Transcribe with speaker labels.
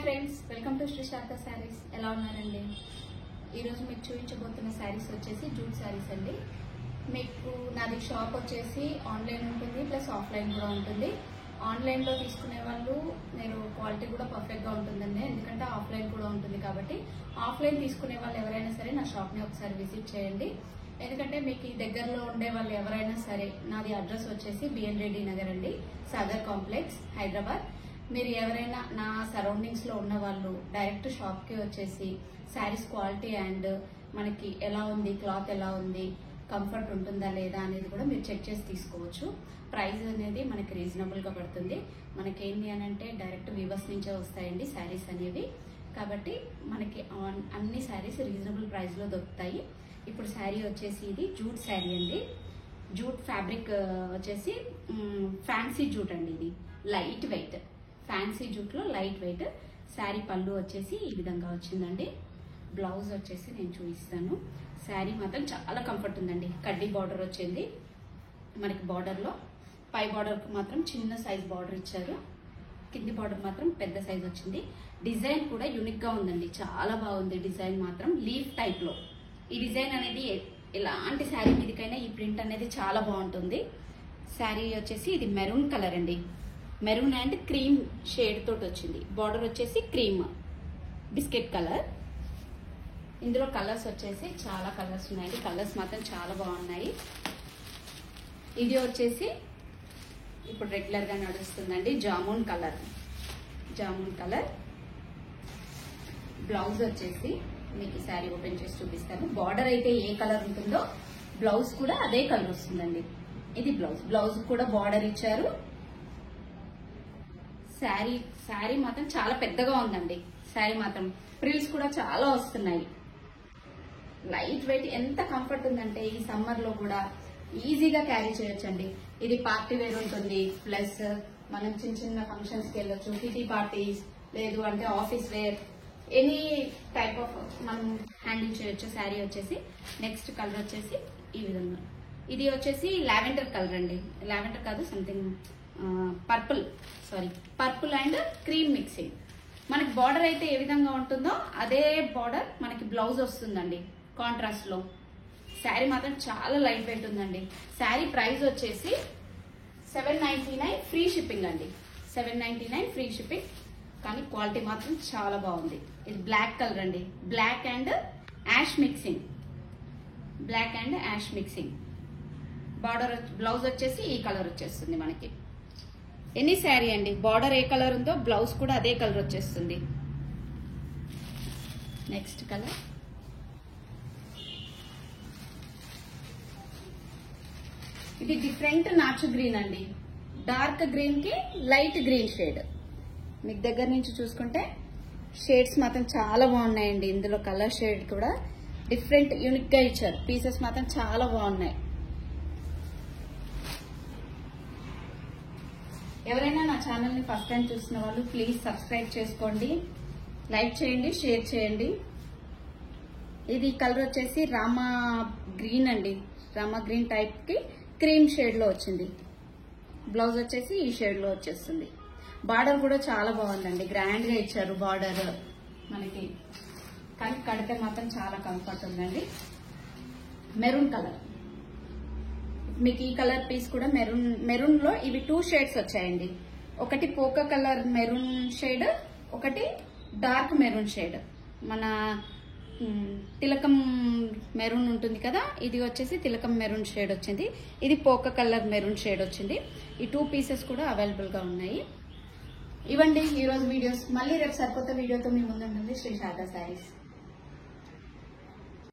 Speaker 1: Friends, welcome to Shri Sharada Sarees. ఎలా ఉన్నారండి? ఈరోజు మీకు చూపించబోతున్న శారీస్ వచ్చేసి జూట్ శారీస్ అండి. మీకు నాది షాప్ వచ్చేసి ఆన్లైన్ ఉంటుంది ప్లస్ ఆఫ్లైన్ కూడా ఉంటుంది. ఆన్లైన్లో తీసుకునే వాళ్ళు మీరు క్వాలిటీ కూడా పర్ఫెక్ట్గా ఉంటుందండి, ఎందుకంటే ఆఫ్లైన్ కూడా ఉంటుంది కాబట్టి ఆఫ్లైన్ తీసుకునే వాళ్ళు ఎవరైనా సరే నా షాప్ని ఒకసారి విజిట్ చేయండి. ఎందుకంటే మీకు ఈ దగ్గరలో ఉండే వాళ్ళు ఎవరైనా సరే, నాది అడ్రస్ వచ్చేసి బిఎన్ రెడ్డి నగర్ అండి, సాగర్ కాంప్లెక్స్, హైదరాబాద్. మీరు ఎవరైనా నా సరౌండింగ్స్ లో ఉన్న వాళ్ళు డైరెక్ట్ షాప్ కి వచ్చేసి శారీస్ క్వాలిటీ అండ్ మనకి ఎలా ఉంది, క్లాత్ ఎలా ఉంది, కంఫర్ట్ ఉంటుందా లేదా అనేది కూడా మీరు చెక్ చేసి తీసుకోవచ్చు. ప్రైస్ అనేది మనకి రీజనబుల్ గా పడుతుంది. మనకేంటి అని అంటే డైరెక్ట్ వీవర్స్ నుంచే వస్తాయండి శారీస్ అనేవి, కాబట్టి మనకి అన్ని శారీస్ రీజనబుల్ ప్రైస్ లో దొరుకుతాయి. ఇప్పుడు శారీ వచ్చేసి ఇది జూట్ శారీ అండి. జూట్ ఫ్యాబ్రిక్ వచ్చేసి ఫ్యాన్సీ జూట్ అండి. ఇది లైట్ వెయిట్, ఫ్యాన్సీ జూట్ లో లైట్ వెయిట్. శారీ పళ్ళు వచ్చేసి ఈ విధంగా వచ్చిందండి. బ్లౌజ్ వచ్చేసి నేను చూపిస్తాను. శారీ మాత్రం చాలా కంఫర్ట్ ఉందండి. కడ్డీ బార్డర్ వచ్చింది మనకి. బార్డర్ లో పై బార్డర్ మాత్రం చిన్న సైజ్ బార్డర్ ఇచ్చారు, కింది బార్డర్ మాత్రం పెద్ద సైజ్ వచ్చింది. డిజైన్ కూడా యూనిక్ గా ఉందండి, చాలా బాగుంది డిజైన్ మాత్రం. లీఫ్ టైప్ లో ఈ డిజైన్ అనేది ఎలాంటి శారీ మీదకైనా ఈ ప్రింట్ అనేది చాలా బాగుంటుంది. శారీ వచ్చేసి ఇది మెరూన్ కలర్ అండి, మెరూన్ అండ్ క్రీమ్ షేడ్ తోటి వచ్చింది. బార్డర్ వచ్చేసి క్రీమ్ బిస్కెట్ కలర్. ఇందులో కలర్స్ వచ్చేసి చాలా కలర్స్ ఉన్నాయండి, కలర్స్ మాత్రం చాలా బాగున్నాయి. ఇది వచ్చేసి ఇప్పుడు రెగ్యులర్ గా నడుస్తుందండి, jamun colour. Jamun colour. Blouse వచ్చేసి మీకు ఈ శారీ ఓపెన్ చేసి చూపిస్తాను. బార్డర్ అయితే ఏ కలర్ ఉంటుందో బ్లౌజ్ కూడా అదే కలర్ వస్తుందండి. ఇది బ్లౌజ్. బ్లౌజ్ కూడా బార్డర్ ఇచ్చారు. శారీ మాత్రం చాలా పెద్దగా ఉందండి. శారీ మాత్రం ప్రిల్స్ కూడా చాలా వస్తున్నాయి. లైట్ వెయిట్, ఎంత కంఫర్ట్ ఉందంటే ఈ సమ్మర్ లో కూడా ఈజీగా క్యారీ చేయొచ్చండి. ఇది పార్టీ వేర్ ఉంటుంది, ప్లస్ మనం చిన్న చిన్న ఫంక్షన్స్ కి వెళ్ళొచ్చు, కిటీ పార్టీస్, లేదు అంటే office wear, any type of మనం హ్యాండిల్ చేయొచ్చు. శారీ వచ్చేసి నెక్స్ట్ కలర్ వచ్చేసి ఈ విధంగా. ఇది వచ్చేసి లావెండర్ కలర్ అండి. లావెండర్ కాదు, something purple and cream mixing. మనకి బార్డర్ అయితే ఏ విధంగా ఉంటుందో అదే బార్డర్ మనకి బ్లౌజ్ వస్తుందండి కాంట్రాస్ట్ లో. శారీ మాత్రం చాలా లైట్ వెయిట్ ఉందండి. శారీ ప్రైస్ వచ్చేసి 799 ఫ్రీ షిప్పింగ్ అండి. 799 ఫ్రీ షిప్పింగ్. కానీ క్వాలిటీ మాత్రం చాలా బాగుంది. ఇది బ్లాక్ కలర్ అండి, black and ash mixing. Black and ash mixing. Border blouse వచ్చేసి ఈ కలర్ వచ్చేస్తుంది మనకి. ఎనీ శారీ అండి, బార్డర్ ఏ కలర్ ఉందో బ్లౌజ్ కూడా అదే కలర్ వచ్చేస్తుంది. Next colour. ఇది డిఫరెంట్ నాచు గ్రీన్ అండి. డార్క్ గ్రీన్ కి లైట్ గ్రీన్ షేడ్. మీకు దగ్గర నుంచి చూసుకుంటే షేడ్స్ మాత్రం చాలా బాగున్నాయండి. ఇందులో కలర్ షేడ్ కూడా డిఫరెంట్ యూనిక్ గా ఇచ్చారు. పీసెస్ మాత్రం చాలా బాగున్నాయి. ఎవరైనా నా ఛానల్ ని ఫస్ట్ టైం చూస్తున్న వాళ్ళు ప్లీజ్ సబ్స్క్రైబ్ చేసుకోండి, లైక్ చేయండి, షేర్ చేయండి. ఇది కలర్ వచ్చేసి రామా గ్రీన్ అండి. రామా గ్రీన్ టైప్ కి క్రీమ్ షేడ్ లో వచ్చింది. బ్లౌజ్ వచ్చేసి ఈ షేడ్ లో వచ్చేస్తుంది. బార్డర్ కూడా చాలా బాగుందండి, గ్రాండ్ గా ఇచ్చారు బార్డర్ మనకి. కానీ కడితే మాత్రం చాలా కంఫర్ట్ ఉందండి. Maroon colour. మీకు ఈ కలర్ పీస్ కూడా మెరూన్ లో ఇవి 2 షేడ్స్ వచ్చాయండి. ఒకటి పోకా కలర్ మెరూన్ షేడ్, ఒకటి డార్క్ మెరూన్ షేడ్. మన తిలకం మెరూన్ ఉంటుంది కదా, ఇది వచ్చేసి తిలకం మెరూన్ షేడ్ వచ్చింది. ఇది పోకా కలర్ మెరూన్ షేడ్ వచ్చింది. ఈ 2 పీసెస్ కూడా అవైలబుల్ గా ఉన్నాయి. ఇవ్వండి ఈరోజు వీడియోస్. మళ్ళీ రేపు సరికొత్త వీడియోతో మీ ముందు ఉంటుంది శ్రీ శారదా శారీస్.